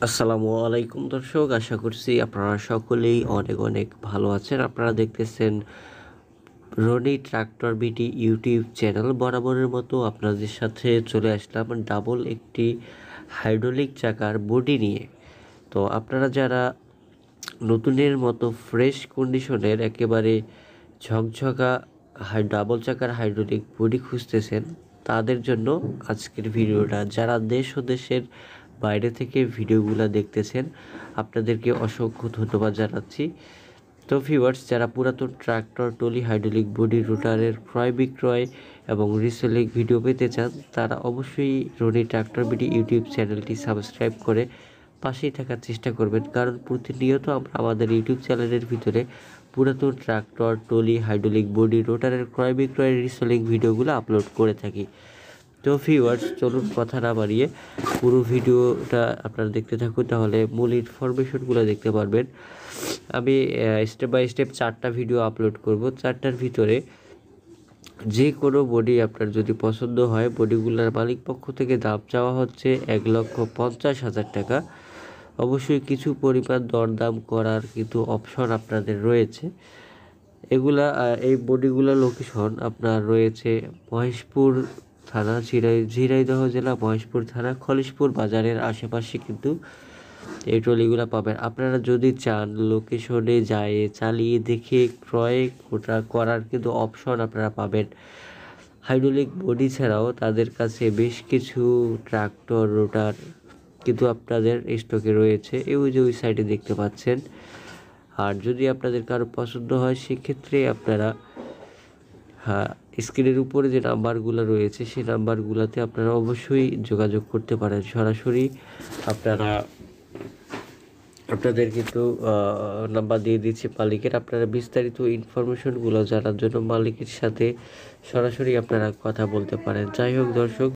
আসসালামু আলাইকুম দর্শক, আশা করছি আপনারা সকলেই অনেক অনেক ভালো আছেন। আপনারা দেখতেছেন রনি ট্রাক্টর বিটি ইউটিউব চ্যানেল। বরাবরের মতো আপনাদের সাথে চলে আসলাম ডাবল একটি হাইড্রোলিক চাকার বডি নিয়ে। তো আপনারা যারা নতুনের মতো ফ্রেশ কন্ডিশনের একেবারে ঝকঝকা ডাবল চাকার হাইড্রোলিক বডি খুঁজতেছেন, তাদের জন্য আজকের ভিডিওটা। যারা দেশ ও দেশের বাইরে থেকে ভিডিওগুলো দেখতেছেন, আপনাদেরকে অসংখ্য ধন্যবাদ জানাচ্ছি। তো ভিউয়ার্স, যারা পুরাতন ট্রাক্টর, টলি, হাইড্রোলিক বডি, রোটারের ক্রয় বিক্রয় এবং রিসেলিং ভিডিও পেতে চান, তারা অবশ্যই রনি ট্রাক্টর বিডি ইউটিউব চ্যানেলটি সাবস্ক্রাইব করে পাশেই থাকার চেষ্টা করবেন, কারণ প্রতিনিয়ত আমরা আমাদের ইউটিউব চ্যানেলের ভিতরে পুরাতন ট্রাক্টর, টলি, হাইড্রোলিক বডি, রোটারের ক্রয় বিক্রয়ের রিসেলিং ভিডিওগুলো আপলোড করে থাকি। তো ভিউয়ার্স, চলুন কথা না বাড়িয়ে পুরো ভিডিওটা আপনারা দেখতে থাকুন, তাহলে মূল ইনফরমেশনগুলো দেখতে পারবেন। আমি স্টেপ বাই স্টেপ 4টা ভিডিও আপলোড করব। 4টার ভিতরে যে কোনো বডি আপনার যদি পছন্দ হয়, বডিগুলোর মালিক পক্ষ থেকে দাম চাওয়া হচ্ছে 1,50,000 টাকা। অবশ্যই কিছু পরিমাণ দরদাম করার কিন্তু অপশন আপনাদের রয়েছে। এই বডিগুলা লোকেশন আপনার রয়েছে মহেশপুর থানা, ঝিনাইদহ জেলা, মহেশপুর থানা, খলিশপুর বাজারের আশেপাশে কিন্তু এই ট্রলিগুলো পাবেন। আপনারা যদি চান লোকেশনে যায় চালিয়ে দেখে ক্রয় করার কিন্তু অপশন আপনারা পাবেন। হাইড্রোলিক বডি ছাড়াও তাদের কাছে বেশ কিছু ট্রাক্টর, রোটার কিন্তু আপনাদের স্টকে রয়েছে। ওই সাইডে দেখতে পাচ্ছেন। আর যদি আপনাদের কারো পছন্দ হয়, সেক্ষেত্রে আপনারা স্ক্রিনের উপরে যে নাম্বারগুলো রয়েছে, সেই নাম্বারগুলোতে আপনারা অবশ্যই যোগাযোগ করতে পারেন। সরাসরি আপনাদের কিন্তু নাম্বার দিয়ে দিচ্ছি মালিকের। আপনারা বিস্তারিত ইনফরমেশনগুলো জানার জন্য মালিকের সাথে সরাসরি আপনারা কথা বলতে পারেন। যাই হোক দর্শক,